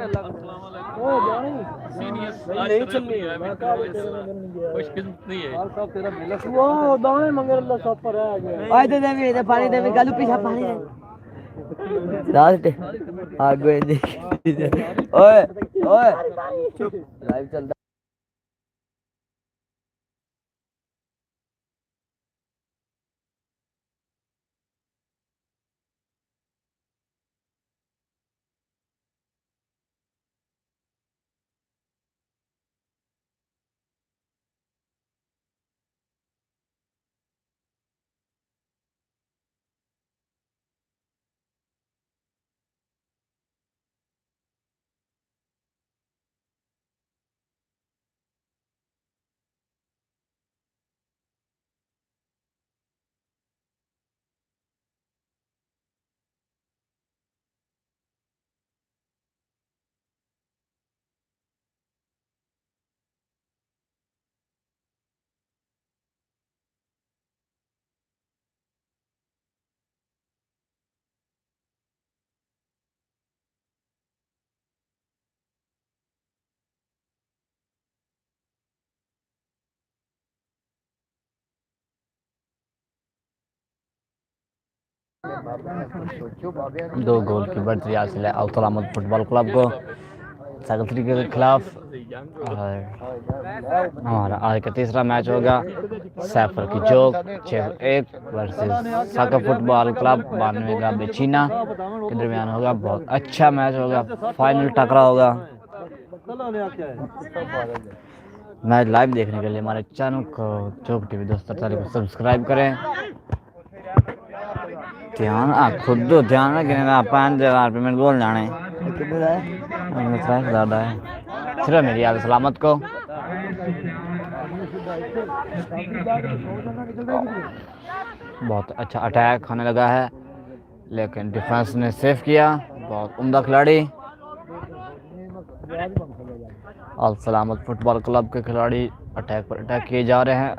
ओ जानी नहीं चलनी है मैं कहा तेरे में नहीं गया हाल साहब तेरा मिला वो दाने मंगे अल्लाह सब पर आ गया आए दे पानी दे गलू पीछा पानी दे लास्ट आगे ओए ओए लाइव चल दो गोल की बढ़ती हासिल है अल सलामत फुटबॉल क्लब को साइकिल तरीके के खिलाफ। और हमारा आज का तीसरा मैच होगा सैफर की चौक 601 वर्सेस साका फुटबॉल क्लब 92 का बेचीना के दरमियान होगा। बहुत अच्छा मैच होगा, फाइनल टकरा होगा। मैच लाइव देखने के लिए हमारे चैनल को चौक टीवी दोस्तों को सब्सक्राइब करें। ध्यान खुद ध्यान रखने 5000 पेमेंट बोल जाने ज़्यादा है सिर्फ मेरी याद सलामत को। बहुत अच्छा अटैक होने लगा है लेकिन डिफेंस ने सेव किया। बहुत उम्दा खिलाड़ी अल सलामत फुटबॉल क्लब के खिलाड़ी अटैक पर अटैक किए जा रहे हैं।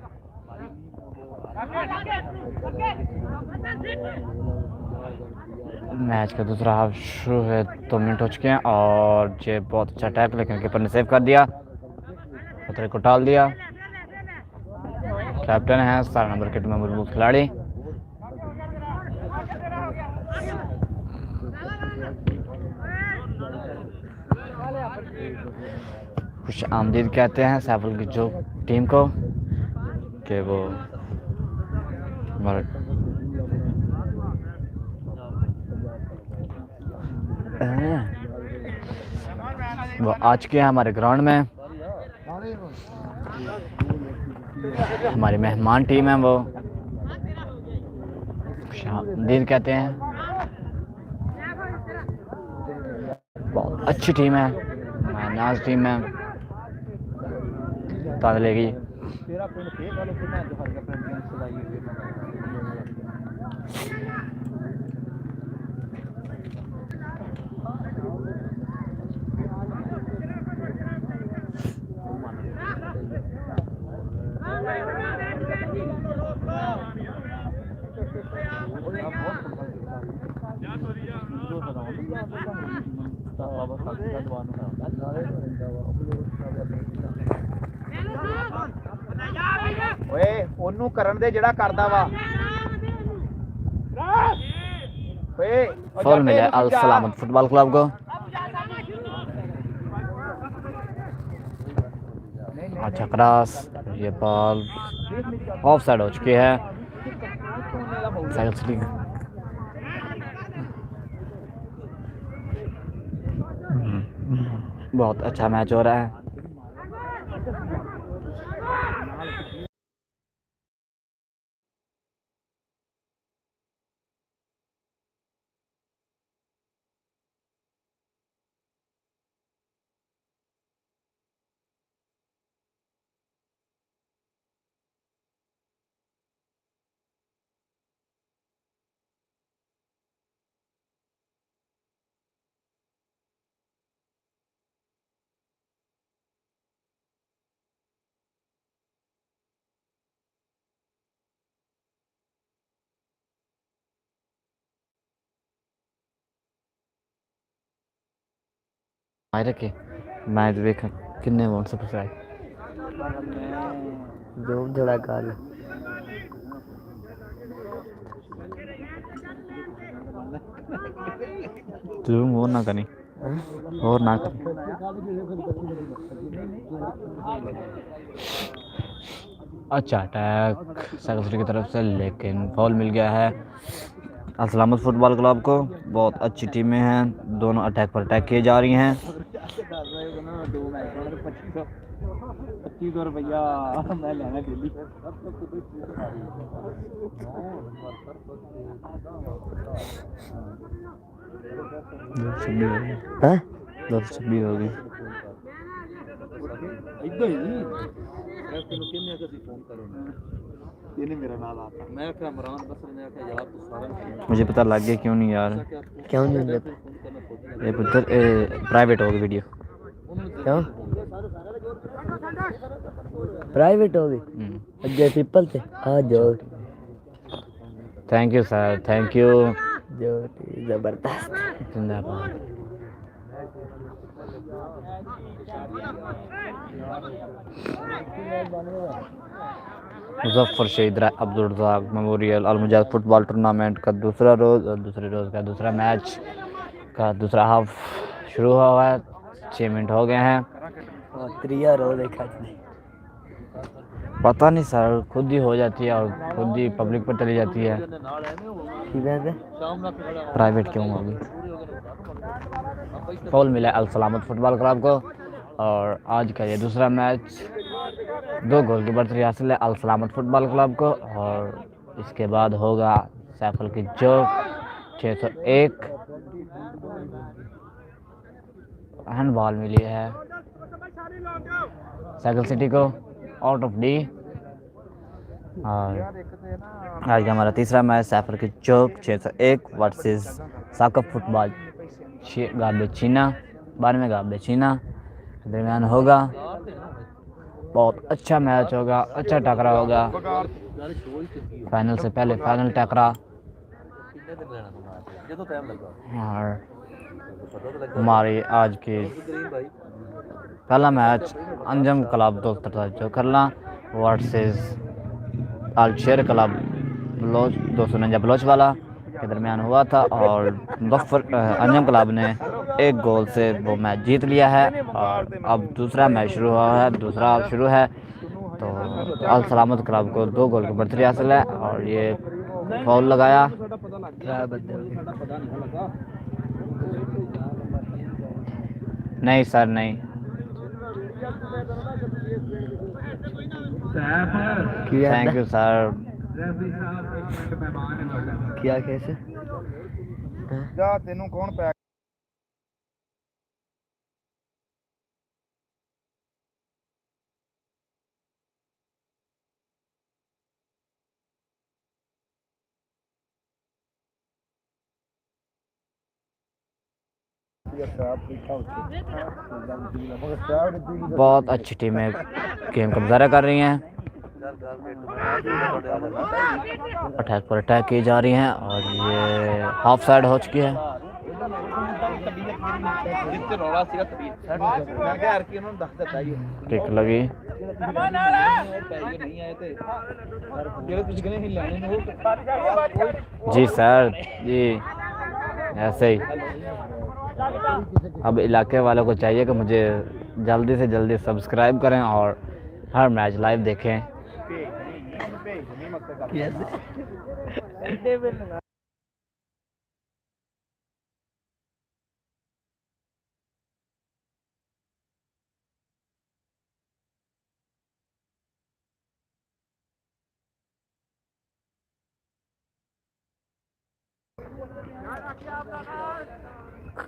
मैच का दूसरा हाफ शुरू है, 2 मिनट हो चुके हैं और ये बहुत अच्छा अटैक लेकिन कीपर ने सेव कर दिया, खतरे को टाल दिया। कैप्टन है 7 नंबर किट में मजबूत खिलाड़ी। खुश आमदीद कहते हैं सैफुल की जो टीम को कि वो आ चुके हैं हमारे ग्राउंड में। हमारी मेहमान टीम है वो खुशामदीद कहते हैं। बहुत अच्छी टीम है, नाज टीम है तादलेगी। ਓਏ ਉਹਨੂੰ ਕਰਨ ਦੇ ਜਿਹੜਾ ਕਰਦਾ ਵਾ ਓਏ फॉल मिला अल सलामत फुटबॉल क्लब को। अच्छा क्रॉस, ये बॉल ऑफ साइड हो चुकी है। बहुत अच्छा मैच हो रहा है। मायरे के मैच देखा किन्ने वोट सब्सक्राइब जो थोड़ा कर जरूर और ना करी और ना करी। अच्छा अटैक सेक्रेटरी की तरफ से, लेकिन फॉल मिल गया है अलसलामत फुटबॉल क्लब को। बहुत अच्छी टीमें हैं, दोनों अटैक पर अटैक किए जा रही हैं। 2500 रुपया मैं लेना डेली। हैं 226 होगी। इधर ही मैं तेनू किन्ने कदी फोन करूंगा ਇਹਨੇ ਮੇਰਾ ਨਾਲ ਆਤਾ ਮੈਂ ਕਿਹਾ ਇਮਰਾਨ ਬਸਰ ਨੇ ਆਖਿਆ ਯਾਰ ਤੂੰ ਸਾਰਾ मुझे पता लग गया क्यों नहीं यार, क्यों नहीं होंगे ये पुत्र प्राइवेट होगी वीडियो। क्यों प्राइवेट होगी अगे पीपल से हाँ जो thank you sir, thank you. जो जबरदस्त जिंदाबाद। मुजफ्फर शहीद अब्दुल रज़ाक मेमोरियल अल मुजाहिद फुटबॉल टूर्नामेंट का दूसरा रोज़ और दूसरे रोज़ का दूसरा मैच का दूसरा हाफ शुरू हुआ है। 6 मिनट हो गए हैं। त्रिया रो देखा पता नहीं सर, खुद ही हो जाती है और खुद ही पब्लिक पर चली जाती है। प्राइवेट क्यों होगी। फॉल मिला अल सलामत फुटबॉल क्लब को और आज का ये दूसरा मैच 2 गोल की बढ़तरी हासिल है अल सलामत फुटबॉल क्लब को। और इसके बाद होगा सैफल की जोक 601। हैंड बॉल मिली है साइकिल सिटी को आउट ऑफ डी। और आज का हमारा तीसरा मैच सैफर की चौक 601 वर्सेस साकफ फुटबॉल गाबे चीना 92 गाबे चीना के दरमियान होगा। बहुत अच्छा मैच होगा, अच्छा टकरा होगा। फाइनल से पहले फाइनल टकरा। और हमारी आज की पहला मैच अंजम क्लब जो करना वर्सेस अलशेर क्लब बलोच 249 बलोच वाला के दरमियान हुआ था और अंजम क्लब ने 1 गोल से वो मैच जीत लिया है। और अब दूसरा मैच शुरू हुआ है, दूसरा शुरू है तो अल सलामत क्लब को 2 गोल की बढ़तरी हासिल है। और ये फाउल लगाया नहीं सर नहीं। Thank you sir. क्या कैसे ਜਾ ਤੈਨੂੰ ਕੌਣ ਪੈ बहुत अच्छी टीमें गेम का मुजाहरा कर रही हैं, अटैक पर अटैक की जा रही हैं और ये हाफ साइड हो चुकी है। किक लगी जी सर जी ऐसे ही। अब इलाके वालों को चाहिए कि मुझे जल्दी से जल्दी सब्सक्राइब करें और हर मैच लाइव देखें।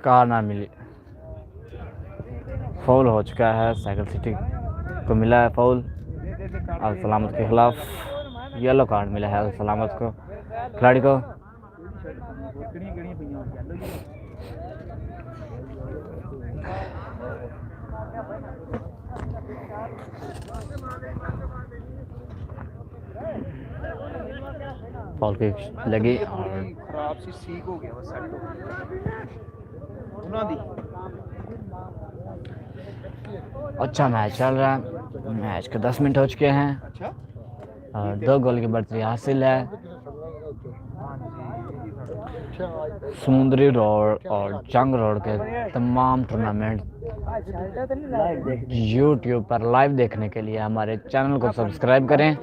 कार ना मिली, फाउल हो चुका है, साइकिल सिटी को मिला है फाउल अल सलामत के खिलाफ। येलो कार्ड मिला है अल सलामत को खिलाड़ी को। फाउल की लगी और ਖਰਾਬ ਸੀ ਸੀਕ ਹੋ ਗਿਆ ਵਾ ਸੈੱਟ ਹੋ ਗਿਆ ਉਹਨਾਂ ਦੀ अच्छा मैच चल रहा है। मैच के 10 मिनट हो चुके हैं अच्छा और 2 गोल की बढ़तरी हासिल है। समुद्री रोड और जंग रोड के तमाम टूर्नामेंट यूट्यूब पर लाइव देखने के लिए हमारे चैनल को सब्सक्राइब करें।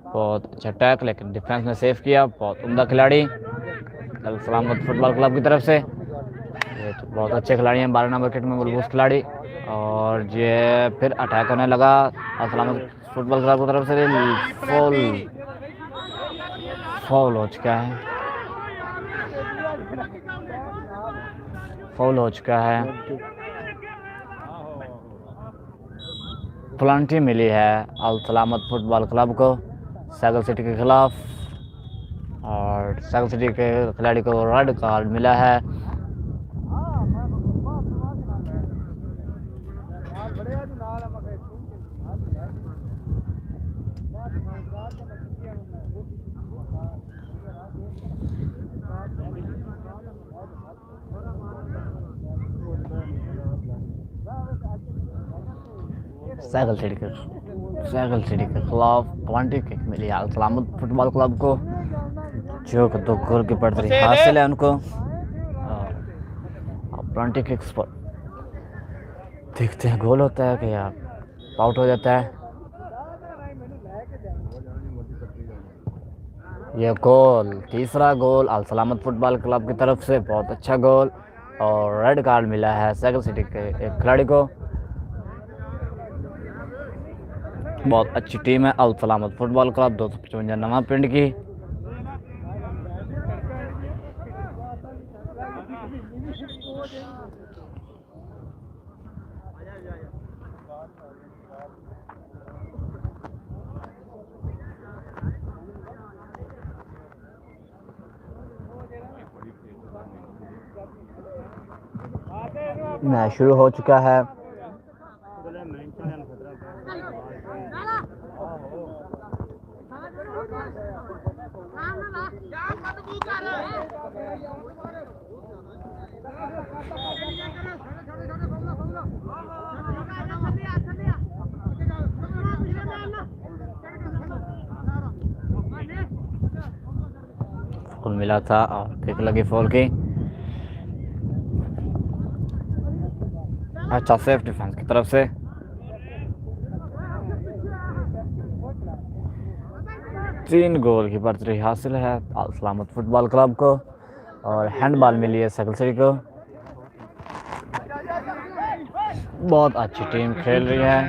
बहुत अच्छा टैक, लेकिन डिफेंस में सेव किया। बहुत उम्दा खिलाड़ी अल सलामत फुटबॉल क्लब की तरफ से। ये तो बहुत अच्छे खिलाड़ी हैं, 12 नंबर किट में मलबूस खिलाड़ी। और ये फिर अटैक होने लगा अल सलामत फुटबॉल क्लब की तरफ से। फाउल हो चुका है, फाउल हो चुका है। प्लांटी मिली है अल सलामत फुटबॉल क्लब को सैगल सिटी के खिलाफ, और सैगल सिटी के खिलाड़ी को रेड कार्ड मिला है। सैगल सिटी के खिलाफ प्लांटी किक मिली है अल सलामत फुटबॉल क्लब को, जो कि 2 गोल की बढ़तरी हासिल है उनको। प्लांटी किक्स पर देखते हैं गोल होता है कि या आउट हो जाता है। यह गोल, तीसरा गोल अल सलामत फुटबॉल क्लब की तरफ से, बहुत अच्छा गोल। और रेड कार्ड मिला है सैगल सिटी के एक खिलाड़ी को। बहुत अच्छी टीम है अल सलामत फुटबॉल क्लब 255 नवा पिंड की। मैच शुरू हो चुका है। फॉल मिला था और किक लगी फॉल की। अच्छा सेफ डिफेंस की तरफ से। तीन गोल की बढ़तरी हासिल है अल सलामत फुटबॉल क्लब को, और हैंडबॉल मिली है सैगल सिटी को। बहुत अच्छी टीम खेल रही है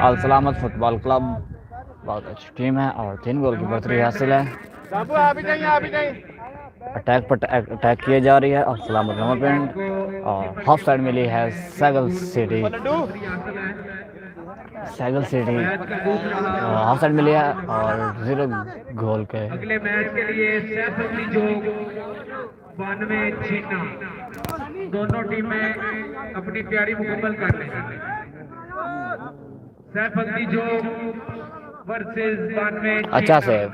अल सलामत फुटबॉल क्लब, बहुत अच्छी टीम है और 3 गोल की बढ़तरी हासिल है। अटैक पर अटैक किए जा रही है अल सलामत नवा पिंड, और हाफ साइड मिली है सैगल सिटी हाफ साइड मिली है और 0 गोल के। अगले मैच के लिए सैफ अली जोग 92 छीना, दोनों टीमें अपनी तैयारी मुकम्मल कर लें। सैफ अली जोग वर्सेस 92 अच्छा सेव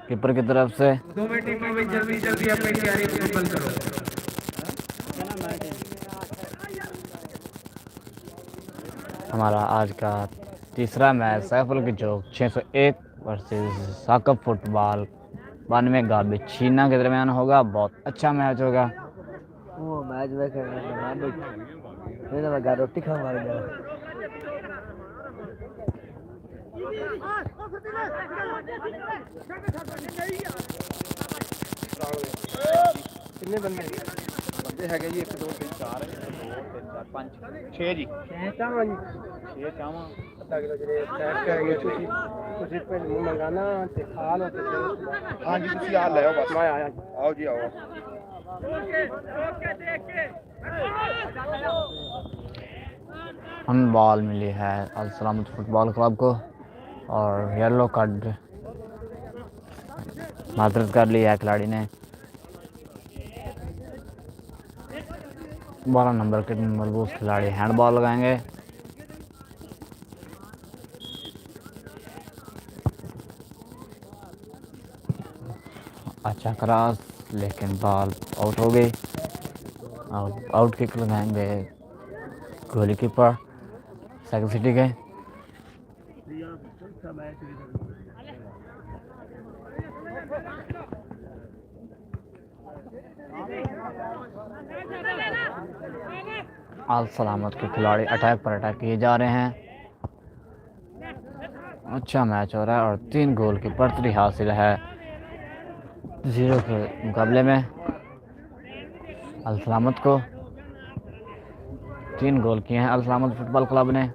कीपर की तरफ से। दोनों टीमों में जल्दी जल्दी अपनी तैयारी मुकम्मल करो। हमारा आज का तीसरा मैच सैफुल की जोक 601 वर्सेस साकब फुटबॉल 92 गाबे चीना के दरमियान होगा। बहुत अच्छा मैच होगा। वो मैच में मैं रोटी खा मार गया। कितने बंदे है जी? 1 2 3 4 2 3 4 5 6 जी। 6 चावा जी, 6 चावा ਅੱਧਾ ਕਿਲੋ ਜਿਹੜੇ ਪੈਕ ਕਰਾਂਗੇ ਤੁਸੀਂ ਪਹਿਲੇ ਨੂੰ ਮੰਗਾਣਾ ਤੇ ਖਾ ਲਓ ਤੇ ਹਾਂ ਜੀ ਤੁਸੀਂ ਆ ਲੈ ਆਓ ਬਸ। ਮੈਂ ਆਇਆ ਆਓ ਜੀ ਆਓ। बॉल मिली है अल सलामत फुटबॉल क्लब को और येलो कार्ड माजरत कर ली है खिलाड़ी ने। 12 नंबर के मलबूस खिलाड़ी हैंडबॉल लगाएंगे। अच्छा क्रॉस, लेकिन बॉल आउट हो गई। आउट किक लगाएंगे गोलकीपर साइकिल सिटी के। अल सलामत के खिलाड़ी अटैक पर अटैक किए जा रहे हैं। अच्छा मैच हो रहा है और 3 गोल की बढ़तरी हासिल है 0 के मुकाबले में। अल सलामत को 3 गोल किए हैं अल सलामत फुटबॉल क्लब ने।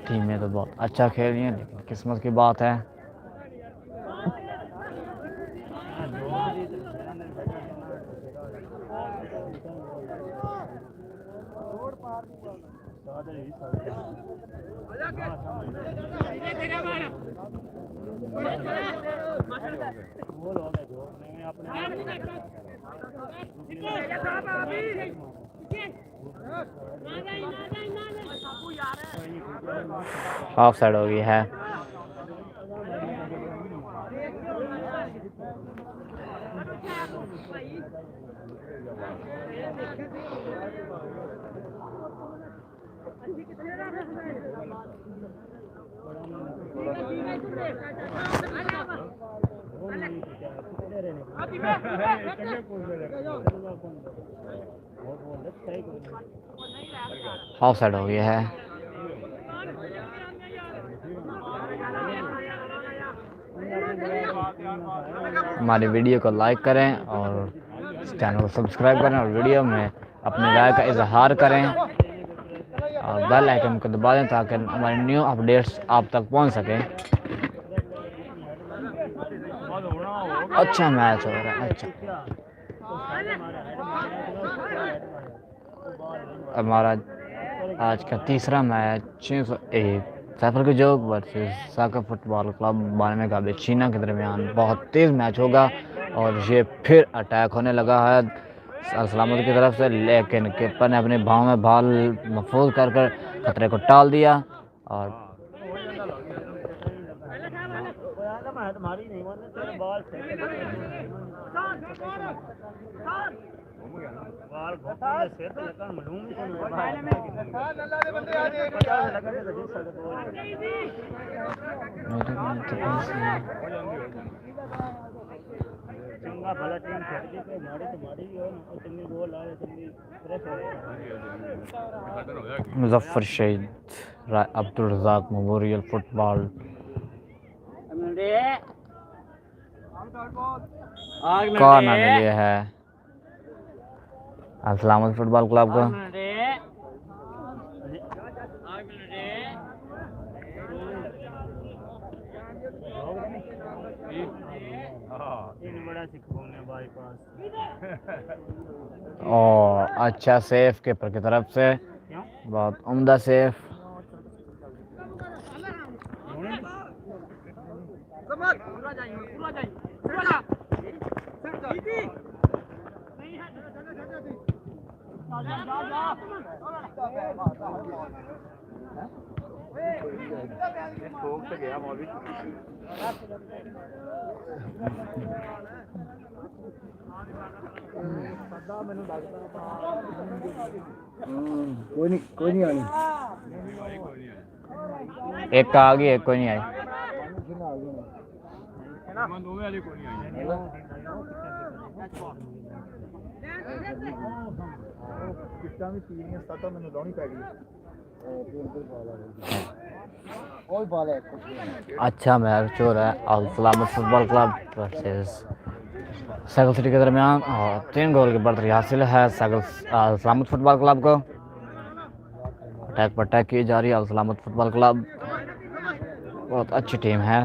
टीमें तो बहुत अच्छा खेल रही हैं, लेकिन किस्मत की बात है। हाफ साइड हो गई है। हाफ साइड हो गया है। हमारी वीडियो को लाइक करें और इस चैनल को सब्सक्राइब करें और वीडियो में अपनी राय का इजहार करें और बेल आइकन को दबा दें ताकि हमारी न्यू अपडेट्स आप तक पहुंच सकें। अच्छा मैच हो रहा है। अच्छा हमारा आज का तीसरा मैच 601 सैफर की जोग वर्सेस साका फुटबॉल क्लब 92 का बेचीना के दरमियान बहुत तेज़ मैच होगा और ये फिर अटैक होने लगा है सलामत की तरफ से, लेकिन कीपर ने अपने भाव में बाल महफूज कर खतरे को टाल दिया और Muzaffar Shaheed Abdul Razzaq memorial football corner मिले है अल सलामत फुटबॉल क्लब को। और अच्छा सेफ कीपर की तरफ से, बहुत उम्दा सेफ। कोई नहीं आनी। एक आ गई, एक कोई नहीं आई। अच्छा मैच हो रहा है अल सलामत football club versus cycle city के दरमियान और 3 गोल की बढ़तरी हासिल है अल सलामत फुटबॉल क्लब को। अटैक पर अटैक की जा रही है अल सलामत फुटबॉल क्लब, बहुत अच्छी टीम है।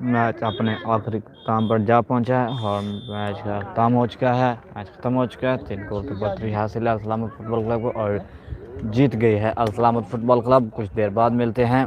मैच अपने आखिरी काम पर जा पहुंचा है और मैच का खत्म हो चुका है। मैच खत्म हो चुका है। 3 गोल की बढ़तरी हासिल है अल सलामत फुटबॉल क्लब को और जीत गई है अल सलामत फुटबॉल क्लब। कुछ देर बाद मिलते हैं।